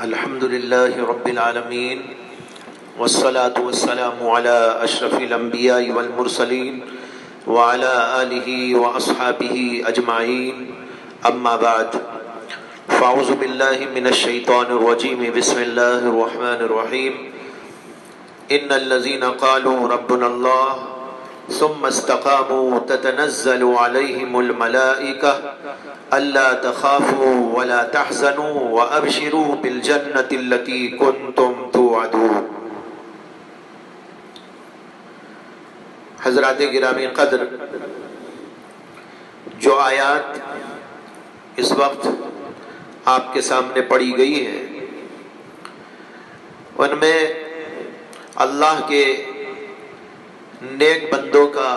الحمدللہ رب العالمین والصلاة والسلام علی اشرف الانبیاء والمرسلین وعلی آلہ واصحابہ اجمعین اما بعد فاعوذ باللہ من الشیطان الرجیم بسم اللہ الرحمن الرحیم ان الذین قالوا ربنا اللہ ثم استقاموا تتنزل علیہم الملائکہ الا تخافوا ولا تحزنوا وابشروا بالجنة التي كنتم توعدون۔ حضرات گرامی قدر، جو آیات اس وقت آپ کے سامنے پڑھی گئی ہیں ان میں اللہ کے نیک بندوں کا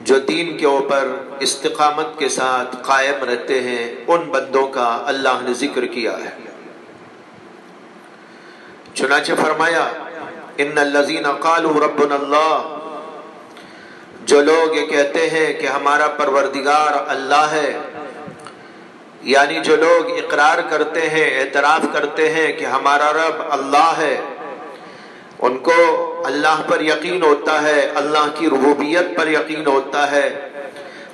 جو دین کے اوپر استقامت کے ساتھ قائم رہتے ہیں ان بندوں کا اللہ نے ذکر کیا ہے۔ چنانچہ فرمایا ان الذین قالوا ربنا اللہ، جو لوگ یہ کہتے ہیں کہ ہمارا پروردگار اللہ ہے، یعنی جو لوگ اقرار کرتے ہیں، اعتراف کرتے ہیں کہ ہمارا رب اللہ ہے، ان کو اللہ پر یقین ہوتا ہے، اللہ کی ربوبیت پر یقین ہوتا ہے،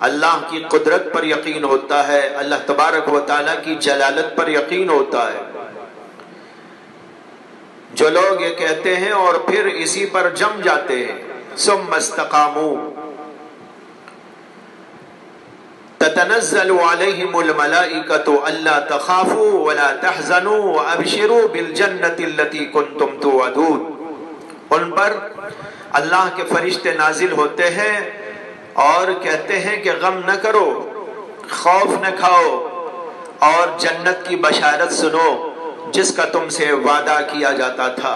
اللہ کی قدرت پر یقین ہوتا ہے، اللہ تبارک و تعالیٰ کی جلالت پر یقین ہوتا ہے۔ جو لوگ یہ کہتے ہیں اور پھر اسی پر جم جاتے ہیں، ثم استقاموا تتنزل علیہم الملائکۃ الا تخافوا ولا تحزنوا وابشروا بالجنة التي كنتم توعدون۔ ان پر اللہ کے فرشتے نازل ہوتے ہیں اور کہتے ہیں کہ غم نہ کرو، خوف نہ کھاؤ، اور جنت کی بشارت سنو جس کا تم سے وعدہ کیا جاتا تھا۔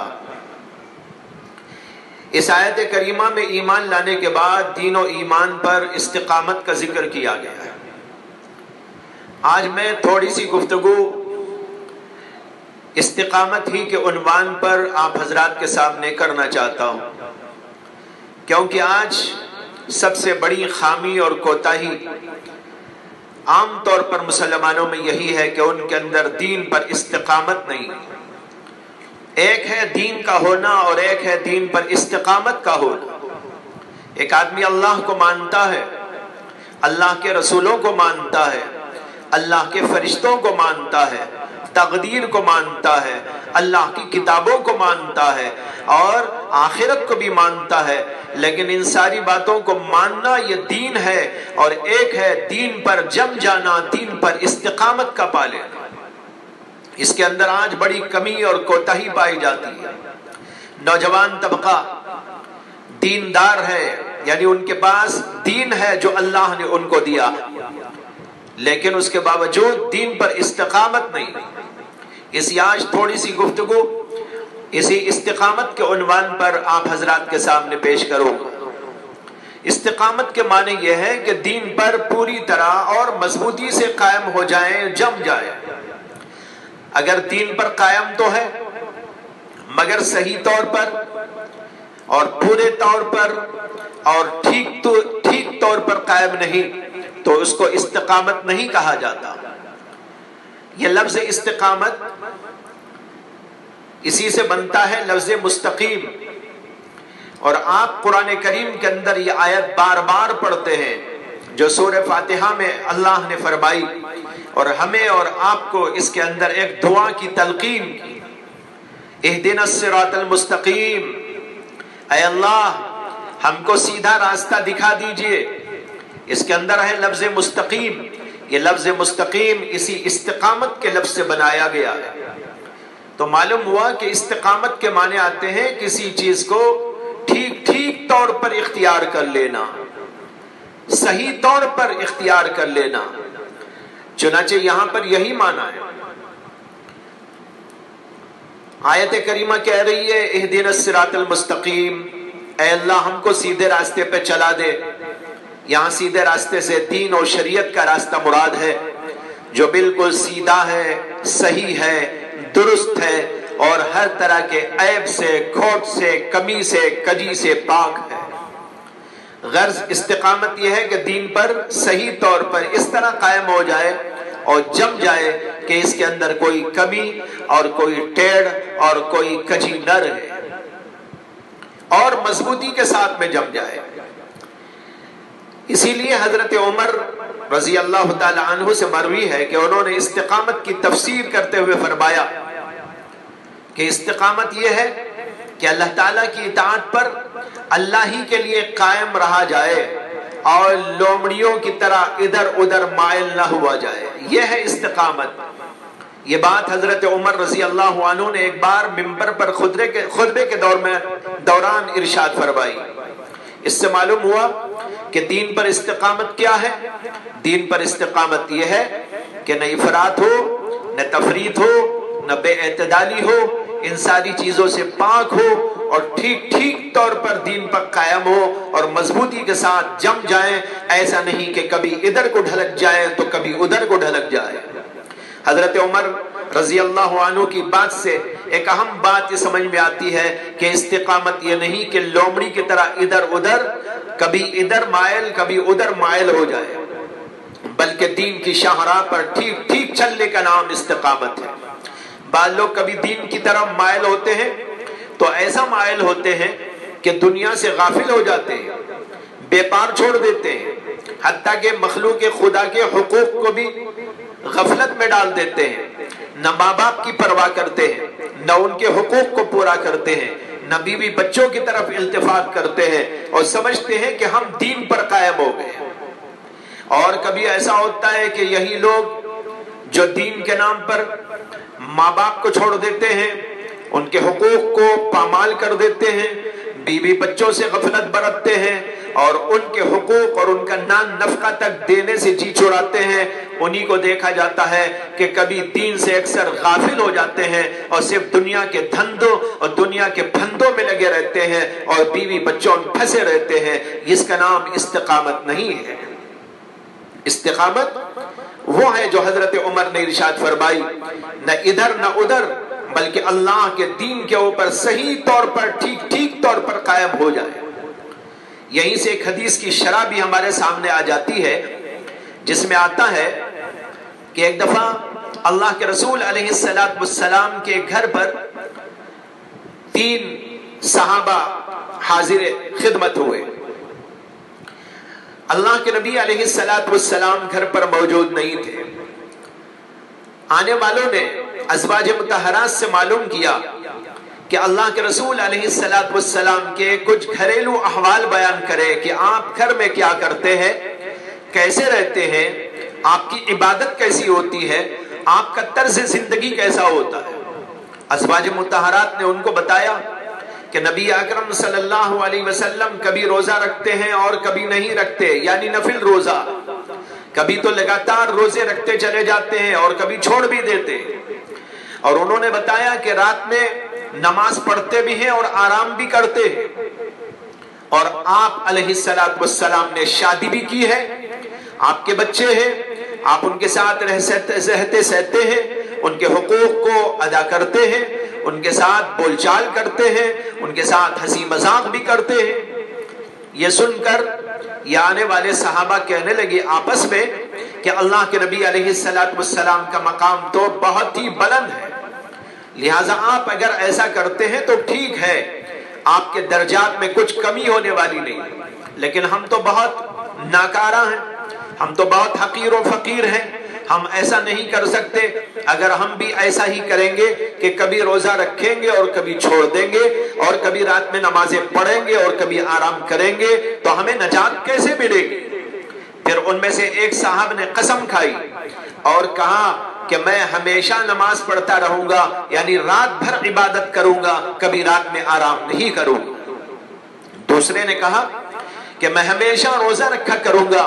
اس آیت کریمہ میں ایمان لانے کے بعد دین و ایمان پر استقامت کا ذکر کیا گیا ہے۔ آج میں تھوڑی سی گفتگو استقامت ہی کے عنوان پر آپ حضرات کے سامنے کرنا چاہتا ہوں، کیونکہ آج سب سے بڑی خامی اور کوتاہی عام طور پر مسلمانوں میں یہی ہے کہ ان کے اندر دین پر استقامت نہیں۔ ایک ہے دین کا ہونا اور ایک ہے دین پر استقامت کا ہونا۔ ایک آدمی اللہ کو مانتا ہے، اللہ کے رسولوں کو مانتا ہے، اللہ کے فرشتوں کو مانتا ہے، تقدیر کو مانتا ہے، اللہ کی کتابوں کو مانتا ہے اور آخرت کو بھی مانتا ہے، لیکن ان ساری باتوں کو ماننا یہ دین ہے، اور ایک ہے دین پر جم جانا، دین پر استقامت کا پا لینا۔ اس کے اندر آج بڑی کمی اور کوتاہی پائی جاتی ہے۔ نوجوان طبقہ دیندار ہے، یعنی ان کے پاس دین ہے جو اللہ نے ان کو دیا، لیکن اس کے باوجود دین پر استقامت نہیں۔ اسی آج تھوڑی سی گفتگو اسی استقامت کے عنوان پر آپ حضرات کے سامنے پیش کروں گا۔ استقامت کے معنی یہ ہے کہ دین پر پوری طرح اور مضبوطی سے قائم ہو جائیں، جم جائیں۔ اگر دین پر قائم تو ہے مگر صحیح طور پر اور پورے طور پر اور ٹھیک طور پر قائم نہیں تو اس کو استقامت نہیں کہا جاتا۔ یہ لفظ استقامت اسی سے بنتا ہے لفظ مستقیم، اور آپ قرآن کریم کے اندر یہ آیت بار بار پڑھتے ہیں جو سورہ فاتحہ میں اللہ نے فرمائی، اور ہمیں اور آپ کو اس کے اندر ایک دعا کی تلقین کی، اہدنا الصراط المستقیم، اے اللہ ہم کو سیدھا راستہ دکھا دیجئے۔ اس کے اندر ہے لفظ مستقیم۔ یہ لفظ مستقیم اسی استقامت کے لفظ سے بنایا گیا ہے۔ تو معلوم ہوا کہ استقامت کے معنی آتے ہیں کسی چیز کو ٹھیک طور پر اختیار کر لینا، صحیح طور پر اختیار کر لینا۔ چنانچہ یہاں پر یہی معنی ہے۔ آیت کریمہ کہہ رہی ہے اہدنا الصراط المستقیم، اے اللہ ہم کو سیدھے راستے پہ چلا دے۔ یہاں سیدھے راستے سے دین اور شریعت کا راستہ مراد ہے، جو بالکل سیدھا ہے، صحیح ہے، درست ہے، اور ہر طرح کے عیب سے، کھوٹ سے، کمی سے، کجی سے پاک ہے۔ غرض استقامت یہ ہے کہ دین پر صحیح طور پر اس طرح قائم ہو جائے اور جم جائے کہ اس کے اندر کوئی کمی اور کوئی ٹیڑھ اور کوئی کجی نہ رہے اور مضبوطی کے ساتھ میں جم جائے۔ اسی لیے حضرت عمر رضی اللہ تعالی عنہ سے مروی ہے کہ انہوں نے استقامت کی تفسیر کرتے ہوئے فرمایا کہ استقامت یہ ہے کہ اللہ تعالیٰ کی اطاعت پر اللہ ہی کے لیے قائم رہا جائے اور لومڑیوں کی طرح ادھر ادھر مائل نہ ہوا جائے، یہ ہے استقامت۔ یہ بات حضرت عمر رضی اللہ عنہ نے ایک بار منبر پر خطبے کے دوران ارشاد فرمائی۔ اس سے معلوم ہوا کہ دین پر استقامت کیا ہے؟ دین پر استقامت یہ ہے کہ نہ افراط ہو، نہ تفریط ہو، نہ بے اعتدالی ہو، ان ساری چیزوں سے پاک ہو اور ٹھیک طور پر دین پر قائم ہو اور مضبوطی کے ساتھ جم جائیں، ایسا نہیں کہ کبھی ادھر کو ڈھلک جائے تو کبھی ادھر کو ڈھلک جائے۔ حضرت عمر رضی اللہ عنہ کی بات سے ایک اہم بات یہ سمجھ میں آتی ہے کہ استقامت یہ نہیں کہ لومڑی کی طرح ادھر ادھر، کبھی ادھر مائل کبھی ادھر مائل ہو جائے، بلکہ دین کی شاہراہ پر ٹھیک چلنے کا نام استقامت ہے۔ بعض لوگ کبھی دین کی طرف مائل ہوتے ہیں تو ایسا مائل ہوتے ہیں کہ دنیا سے غافل ہو جاتے ہیں، بے پار چھوڑ دیتے ہیں، حتیٰ کہ مخلوق خدا کے حقوق کو بھی غفلت میں ڈال دیتے ہیں، نہ ماں باپ کی پرواہ کرتے ہیں، نہ ان کے حقوق کو پورا کرتے ہیں، نہ بیوی بچوں کی طرف التفات کرتے ہیں اور سمجھتے ہیں کہ ہم دین پر قائم ہو گئے۔ اور کبھی ایسا ہوتا ہے کہ یہی لوگ جو دین کے نام پر ماں باپ کو چھوڑ دیتے ہیں، ان کے حقوق کو پامال کر دیتے ہیں، بیوی بچوں سے غفلت برتتے ہیں اور ان کے حقوق اور ان کا نان نفقہ تک دینے سے جی چھڑاتے ہیں، انہی کو دیکھا جاتا ہے کہ کبھی دین سے اکثر غافل ہو جاتے ہیں اور صرف دنیا کے دھندوں اور دنیا کے پھندوں میں لگے رہتے ہیں اور بیوی بچوں میں پھنسے رہتے ہیں۔ اس کا نام استقامت نہیں ہے۔ استقامت وہ ہے جو حضرت عمر نے ارشاد فرمائی، نہ ادھر نہ ادھر، بلکہ اللہ کے دین کے اوپر صحیح طور پر ٹھیک طور پر قائم ہو جائے۔ یہیں سے ایک حدیث کی شرح بھی ہمارے سامنے آ جاتی ہے، جس میں آتا ہے کہ ایک دفعہ اللہ کے رسول علیہ السلام کے گھر پر 3 صحابہ حاضر خدمت ہوئے۔ اللہ کے نبی علیہ السلام گھر پر موجود نہیں تھے۔ آنے والوں نے ازواج مطہرات سے معلوم کیا کہ اللہ کے رسول علیہ السلام کے کچھ گھریلو احوال بیان کرے کہ آپ گھر میں کیا کرتے ہیں، کیسے رہتے ہیں، آپ کی عبادت کیسی ہوتی ہے، آپ کا طرز زندگی کیسا ہوتا ہے۔ ازواج مطہرات نے ان کو بتایا کہ نبی اکرم صلی اللہ علیہ وسلم کبھی روزہ رکھتے ہیں اور کبھی نہیں رکھتے، یعنی نفل روزہ، کبھی تو لگاتار روزے رکھتے چلے جاتے ہیں اور کبھی چھوڑ بھی دیتے ہیں۔ اور انہوں نے بتایا کہ رات میں نماز پڑھتے بھی ہیں اور آرام بھی کرتے ہیں۔ اور آپ علیہ السلام نے شادی بھی کی ہے، آپ کے بچے ہیں، آپ ان کے ساتھ رہتے سہتے ہیں، ان کے حقوق کو ادا کرتے ہیں، ان کے ساتھ بول چال کرتے ہیں، ان کے ساتھ ہنسی مذاق بھی کرتے ہیں۔ یہ سن کر یہ آنے والے صحابہ کہنے لگے آپس میں کہ اللہ کے نبی علیہ السلام کا مقام تو بہت ہی بلند ہے، لہٰذا آپ اگر ایسا کرتے ہیں تو ٹھیک ہے، آپ کے درجات میں کچھ کمی ہونے والی نہیں، لیکن ہم تو بہت ناکارہ ہیں، ہم تو بہت حقیر و فقیر ہیں، ہم ایسا نہیں کر سکتے۔ اگر ہم بھی ایسا ہی کریں گے کہ کبھی روزہ رکھیں گے اور کبھی چھوڑ دیں گے اور کبھی رات میں نمازیں پڑھیں گے اور کبھی آرام کریں گے تو ہمیں نجات کیسے ملے گی؟ پھر ان میں سے ایک صاحب نے قسم کھائی اور کہا کہ میں ہمیشہ نماز پڑھتا رہوں گا، یعنی رات بھر عبادت کروں گا، کبھی رات میں آرام نہیں کروں گا۔ دوسرے نے کہا کہ میں ہمیشہ روزہ رکھا کروں گا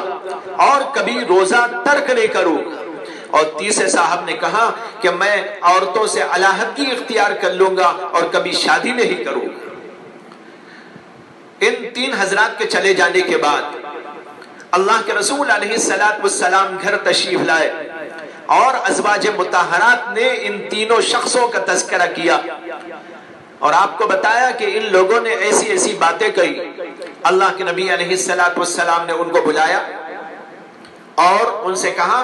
اور کبھی روزہ ترک نہیں کروں گا۔ اور تیسرے صاحب نے کہا کہ میں عورتوں سے علیحدگی اختیار کر لوں گا اور کبھی شادی نہیں کروں گا۔ ان 3 حضرات کے چلے جانے کے بعد اللہ کے رسول علیہ السلام گھر تشریف لائے اور ازواج مطہرات نے ان تینوں شخصوں کا تذکرہ کیا اور آپ کو بتایا کہ ان لوگوں نے ایسی ایسی باتیں کہی۔ اللہ کے نبی علیہ السلام نے ان کو بلایا اور ان سے کہا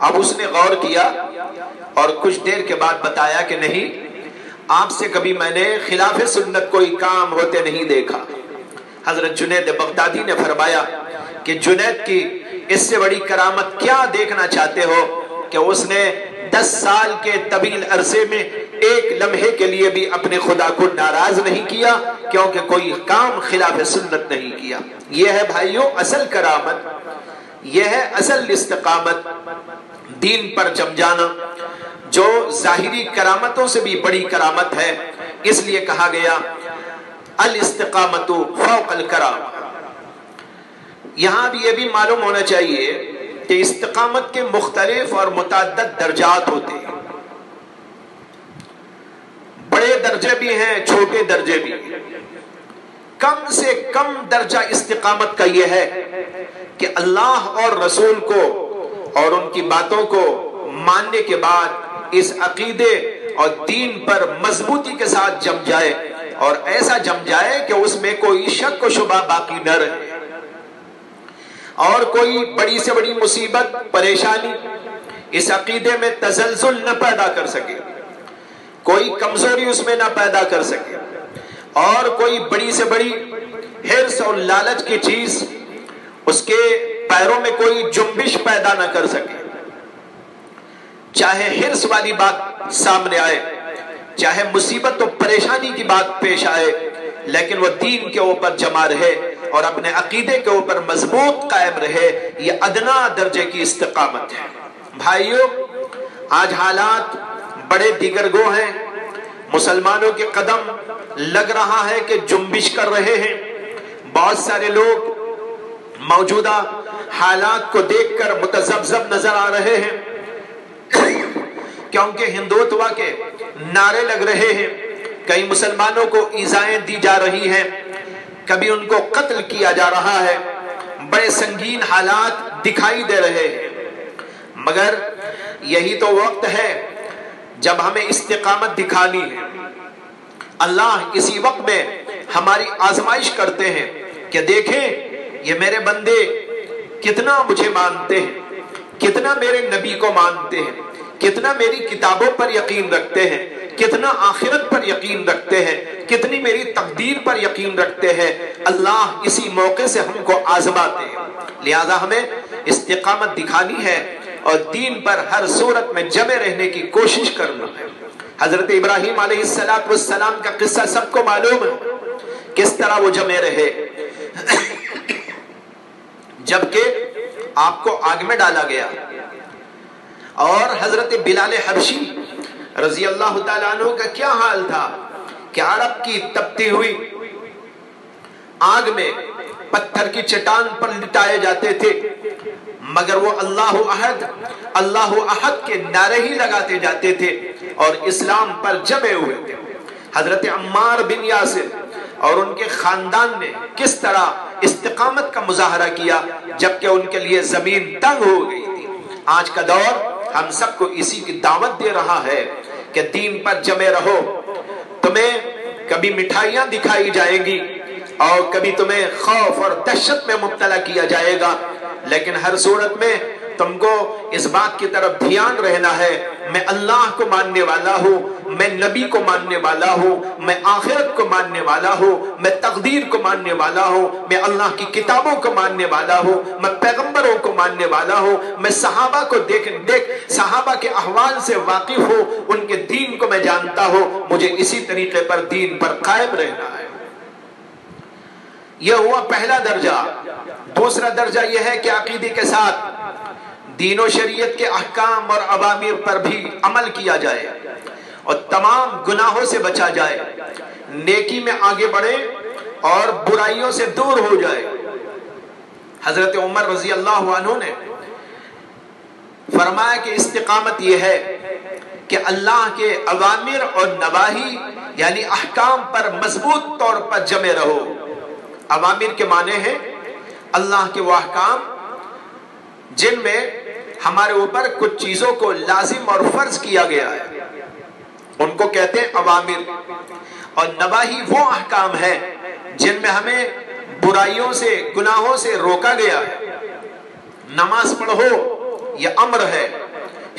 اب اس نے غور کیا اور کچھ دیر کے بعد بتایا کہ نہیں، آپ سے کبھی میں نے خلاف سنت کوئی کام ہوتے نہیں دیکھا۔ حضرت جنید بغدادی نے فرمایا کہ جنید کی اس سے بڑی کرامت کیا دیکھنا چاہتے ہو کہ اس نے 10 سال کے طویل عرصے میں ایک لمحے کے لیے بھی اپنے خدا کو ناراض نہیں کیا، کیونکہ کوئی کام خلاف سنت نہیں کیا۔ یہ ہے بھائیوں اصل کرامت، یہ ہے اصل استقامت، دین پر جم جانا، جو ظاہری کرامتوں سے بھی بڑی کرامت ہے۔ اس لیے کہا گیا الاستقامت فوق الکرامہ۔ یہاں بھی یہ بھی معلوم ہونا چاہیے کہ استقامت کے مختلف اور متعدد درجات ہوتے ہیں، بڑے درجے بھی ہیں، چھوٹے درجے بھی۔ کم سے کم درجہ استقامت کا یہ ہے کہ اللہ اور رسول کو اور ان کی باتوں کو ماننے کے بعد اس عقیدے اور دین پر مضبوطی کے ساتھ جم جائے، اور ایسا جم جائے کہ اس میں کوئی شک و شبہ باقی نہ رہے، اور کوئی بڑی سے بڑی مصیبت پریشانی اس عقیدے میں تزلزل نہ پیدا کر سکے، کوئی کمزوری اس میں نہ پیدا کر سکے، اور کوئی بڑی سے بڑی حرص اور لالچ کی چیز اس کے پیروں میں کوئی جنبش پیدا نہ کر سکے۔ چاہے حرص والی بات سامنے آئے، چاہے مصیبت و پریشانی کی بات پیش آئے، لیکن وہ دین کے اوپر جمع رہے اور اپنے عقیدے کے اوپر مضبوط قائم رہے۔ یہ ادنا درجے کی استقامت ہے۔ بھائیوں، آج حالات بڑے دیگر گو ہیں، مسلمانوں کے قدم لگ رہا ہے کہ جنبش کر رہے ہیں۔ بہت سارے لوگ موجودہ حالات کو دیکھ کر متذبذب نظر آ رہے ہیں، کیونکہ ہندوتوا کے نعرے لگ رہے ہیں، کئی مسلمانوں کو ایذائیں دی جا رہی ہیں، کبھی ان کو قتل کیا جا رہا ہے، بڑے سنگین حالات دکھائی دے رہے ہیں۔ مگر یہی تو وقت ہے جب ہمیں استقامت دکھانی ہے۔ اللہ اسی وقت میں ہماری آزمائش کرتے ہیں کہ دیکھیں یہ میرے بندے کتنا مجھے مانتے ہیں، کتنا میرے نبی کو مانتے ہیں، کتنا میری کتابوں پر یقین رکھتے ہیں، کتنا آخرت پر یقین رکھتے ہیں، کتنی میری تقدیر پر یقین رکھتے ہیں۔ اللہ اسی موقع سے ہم کو آزماتے ہیں، لہذا ہمیں استقامت دکھانی ہے اور دین پر ہر صورت میں جمے رہنے کی کوشش کرنا ہے۔ حضرت ابراہیم علیہ السلام کا قصہ سب کو معلوم ہے، کس طرح وہ جمے رہے جبکہ آپ کو آگ میں ڈالا گیا، اور حضرت بلال حبشی رضی اللہ تعالیٰ عنہ کا کیا حال تھا کہ عرب کی تپتی ہوئی آگ میں پتھر کی چٹان پر لٹائے جاتے تھے، مگر وہ اللہ احد کے نعرے ہی لگاتے جاتے تھے اور اسلام پر جمے ہوئے تھے۔ حضرت عمار بن یاسر اور ان کے خاندان نے کس طرح استقامت کا مظاہرہ کیا جبکہ ان کے لیے زمین تنگ ہو گئی تھی۔ آج کا دور ہم سب کو اسی کی دعوت دے رہا ہے کہ دین پر جمے رہو۔ تمہیں کبھی مٹھائیاں دکھائی جائیں گی اور کبھی تمہیں خوف اور دہشت میں مبتلا کیا جائے گا، لیکن ہر صورت میں تم کو اس بات کی طرف دھیان رہنا ہے، میں اللہ کو ماننے والا ہوں، میں نبی کو ماننے والا ہوں، میں آخرت کو ماننے والا ہوں، میں تقدیر کو ماننے والا ہوں، میں اللہ کی کتابوں کو ماننے والا ہوں، میں پیغمبروں کو ماننے والا ہوں، میں صحابہ کو صحابہ کے احوال سے واقف ہوں، ان کے دین کو میں جانتا ہوں، مجھے اسی طریقے پر دین پر قائم رہنا ہے۔ یہ ہوا پہلا درجہ۔ دوسرا درجہ یہ ہے کہ عقیدے کے ساتھ دین و شریعت کے احکام اور اوامر پر بھی عمل کیا جائے اور تمام گناہوں سے بچا جائے، نیکی میں آگے بڑھے اور برائیوں سے دور ہو جائے۔ حضرت عمر رضی اللہ عنہ نے فرمایا کہ استقامت یہ ہے کہ اللہ کے اوامر اور نواہی یعنی احکام پر مضبوط طور پر جمے رہو۔ اوامر کے معنی ہیں اللہ کے وہ احکام جن میں ہمارے اوپر کچھ چیزوں کو لازم اور فرض کیا گیا ہے، ان کو کہتے ہیں اوامر، اور نواہی وہ احکام ہیں جن میں ہمیں برائیوں سے گناہوں سے روکا گیا ہے۔ نماز پڑھو یہ امر ہے،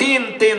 3-3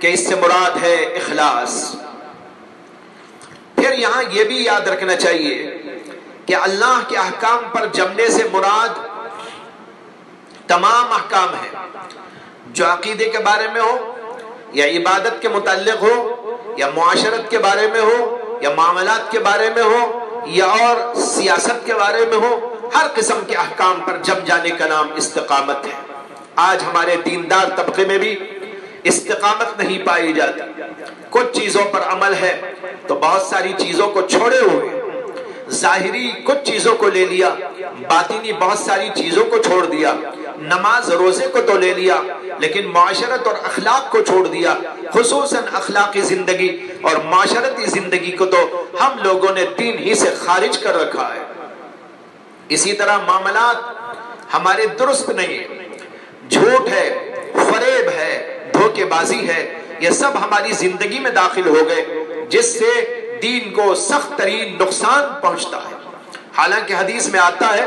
کہ اس سے مراد ہے اخلاص۔ پھر یہاں یہ بھی یاد رکھنا چاہیے کہ اللہ کے احکام پر جمنے سے مراد تمام احکام ہیں، جو عقیدے کے بارے میں ہو یا عبادت کے متعلق ہو یا معاشرت کے بارے میں ہو یا معاملات کے بارے میں ہو یا اور سیاست کے بارے میں ہو، ہر قسم کے احکام پر جم جانے کا نام استقامت ہے۔ آج ہمارے دیندار طبقے میں بھی استقامت نہیں پائی جاتی۔ کچھ چیزوں پر عمل ہے تو بہت ساری چیزوں کو چھوڑے ہوئے، ظاہری کچھ چیزوں کو لے لیا، باطنی بہت ساری چیزوں کو چھوڑ دیا، نماز روزے کو تو لے لیا لیکن معاشرت اور اخلاق کو چھوڑ دیا، خصوصاً اخلاقی زندگی اور معاشرتی زندگی کو تو ہم لوگوں نے دین ہی سے خارج کر رکھا ہے۔ اسی طرح معاملات ہمارے درست نہیں ہیں، جھوٹ ہے، فریب ہے، دھوکے بازی ہے، یہ سب ہماری زندگی میں داخل ہو گئے جس سے دین کو سخت ترین نقصان پہنچتا ہے۔ حالانکہ حدیث میں آتا ہے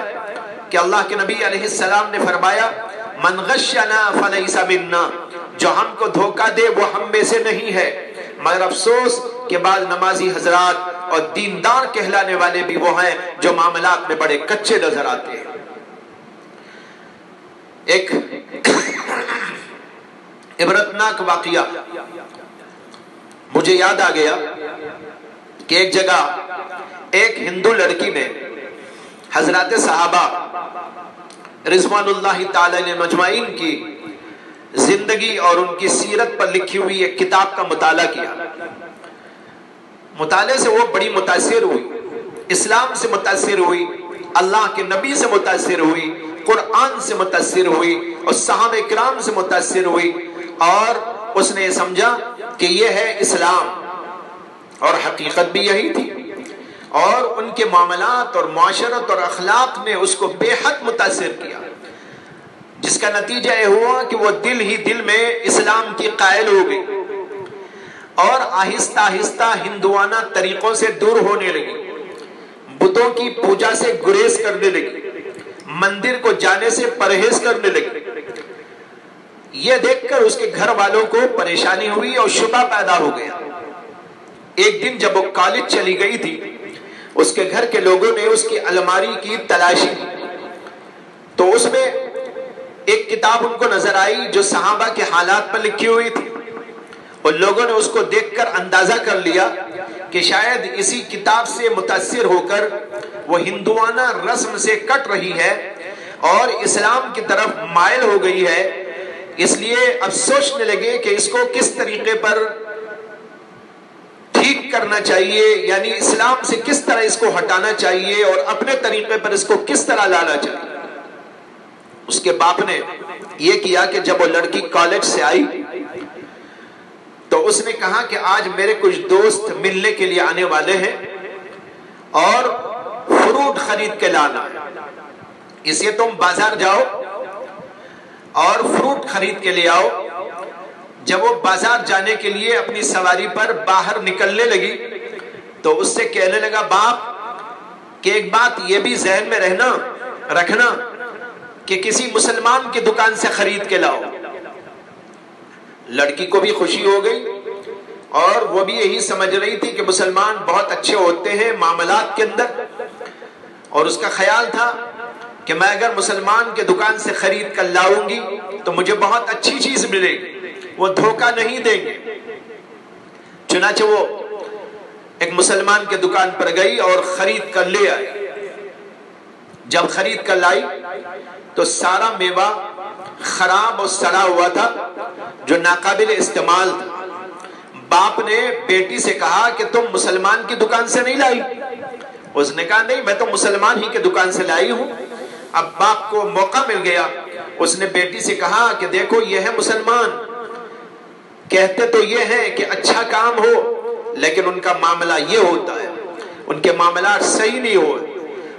کہ اللہ کے نبی علیہ السلام نے فرمایا من غشنا فلیس منا، جو ہم کو دھوکہ دے وہ ہم میں سے نہیں ہے۔ مگر افسوس کہ بعض نمازی حضرات اور دیندار کہلانے والے بھی وہ ہیں جو معاملات میں بڑے کچے نظر آتے ہیں۔ ایک عبرتناک واقعہ مجھے یاد آ گیا کہ ایک جگہ ایک ہندو لڑکی نے حضرات صحابہ رضوان اللہ تعالی علیہ مجمعین کی زندگی اور ان کی سیرت پر لکھی ہوئی ایک کتاب کا مطالعہ کیا۔ مطالعے سے وہ بڑی متاثر ہوئی، اسلام سے متاثر ہوئی، اللہ کے نبی سے متاثر ہوئی، قرآن سے متاثر ہوئی اور صحابہ کرام سے متاثر ہوئی، اور اس نے سمجھا کہ یہ ہے اسلام، اور حقیقت بھی یہی تھی، اور ان کے معاملات اور معاشرت اور اخلاق نے اس کو بے حد متاثر کیا، جس کا نتیجہ یہ ہوا کہ وہ دل ہی دل میں اسلام کی قائل ہو گئی اور آہستہ آہستہ ہندوانہ طریقوں سے دور ہونے لگی، بتوں کی پوجا سے گریز کرنے لگی، مندر کو جانے سے پرہیز کرنے لگی۔ یہ دیکھ کر اس کے گھر والوں کو پریشانی ہوئی اور شبہ پیدا ہو گیا۔ ایک دن جب وہ کالج چلی گئی تھی، اس کے گھر کے لوگوں نے اس کی الماری کی تلاشی کی تو اس میں ایک کتاب ان کو نظر آئی جو صحابہ کے حالات پر لکھی ہوئی تھی، اور لوگوں نے اس کو دیکھ کر اندازہ کر لیا کہ شاید اسی کتاب سے متاثر ہو کر وہ ہندوانہ رسم سے کٹ رہی ہے اور اسلام کی طرف مائل ہو گئی ہے، اس لیے اب سوچنے لگے کہ اس کو کس طریقے پر ٹھیک کرنا چاہیے، یعنی اسلام سے کس طرح اس کو ہٹانا چاہیے اور اپنے طریقے پر اس کو کس طرح لانا چاہیے۔ اس کے باپ نے یہ کیا کہ جب وہ لڑکی کالج سے آئی تو اس نے کہا کہ آج میرے کچھ دوست ملنے کے لیے آنے والے ہیں اور فروٹ خرید کے لانا ہے، اس لیے تم بازار جاؤ اور فروٹ خرید کے لے آؤ۔ جب وہ بازار جانے کے لیے اپنی سواری پر باہر نکلنے لگی تو اس سے کہنے لگا باپ کہ ایک بات یہ بھی ذہن میں رکھنا کہ کسی مسلمان کی دکان سے خرید کے لاؤ۔ لڑکی کو بھی خوشی ہو گئی اور وہ بھی یہی سمجھ رہی تھی کہ مسلمان بہت اچھے ہوتے ہیں معاملات کے اندر، اور اس کا خیال تھا کہ میں اگر مسلمان کے دکان سے خرید کر لاؤں گی تو مجھے بہت اچھی چیز ملے گی، وہ دھوکہ نہیں دیں گے۔ چنانچہ وہ ایک مسلمان کے دکان پر گئی اور خرید کر لے آئی۔ جب خرید کر لائی تو سارا میوہ خراب اور سڑا ہوا تھا جو ناقابل استعمال تھا۔ باپ نے بیٹی سے کہا کہ تم مسلمان کی دکان سے نہیں لائی؟ اس نے کہا نہیں، میں تو مسلمان ہی کے دکان سے لائی ہوں۔ اب باپ کو موقع مل گیا، اس نے بیٹی سے کہا کہ دیکھو یہ ہے مسلمان، کہتے تو یہ ہے کہ اچھا کام ہو لیکن ان کا معاملہ یہ ہوتا ہے، ان کے معاملات صحیح نہیں ہو،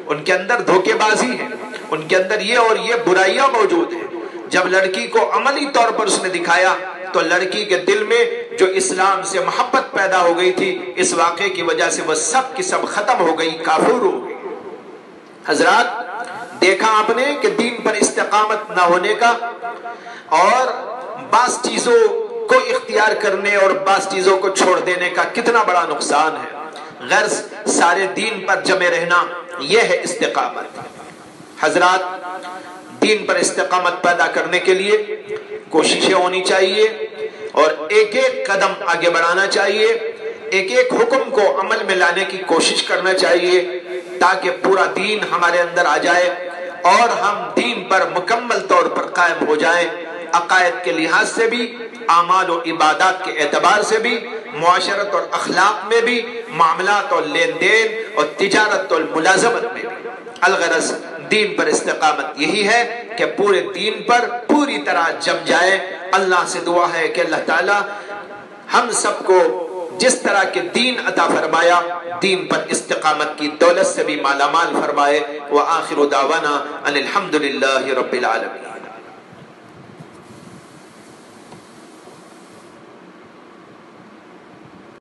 ان کے اندر دھوکے بازی ہے، ان کے اندر یہ اور یہ برائیاں موجود ہیں۔ جب لڑکی کو عملی طور پر اس نے دکھایا تو لڑکی کے دل میں جو اسلام سے محبت پیدا ہو گئی تھی، اس واقعے کی وجہ سے وہ سب کی سب ختم ہو گئی، کافر ہو گئی۔ حضرات دیکھا آپ نے کہ دین پر استقامت نہ ہونے کا اور بعض چیزوں کو اختیار کرنے اور بعض چیزوں کو چھوڑ دینے کا کتنا بڑا نقصان ہے۔ غرض سارے دین پر جمے رہنا، یہ ہے استقامت۔ حضرات، دین پر استقامت پیدا کرنے کے لیے کوششیں ہونی چاہیے اور ایک ایک قدم آگے بڑھانا چاہیے، ایک ایک حکم کو عمل میں لانے کی کوشش کرنا چاہیے تاکہ پورا دین ہمارے اندر آ جائے اور ہم دین پر مکمل طور پر قائم ہو جائیں، عقائد کے لحاظ سے بھی، اعمال و عبادات کے اعتبار سے بھی، معاشرت اور اخلاق میں بھی، معاملات اور لین دین اور تجارت اور ملازمت میں بھی۔ الغرض دین پر استقامت یہی ہے کہ پورے دین پر پوری طرح جم جائے۔ اللہ سے دعا ہے کہ اللہ تعالی ہم سب کو جس طرح کے دین عطا فرمایا، دین پر استقامت کی دولت سے بھی مالا مال فرمائے۔ وآخر دعوانا ان الحمد للہ رب العالمین۔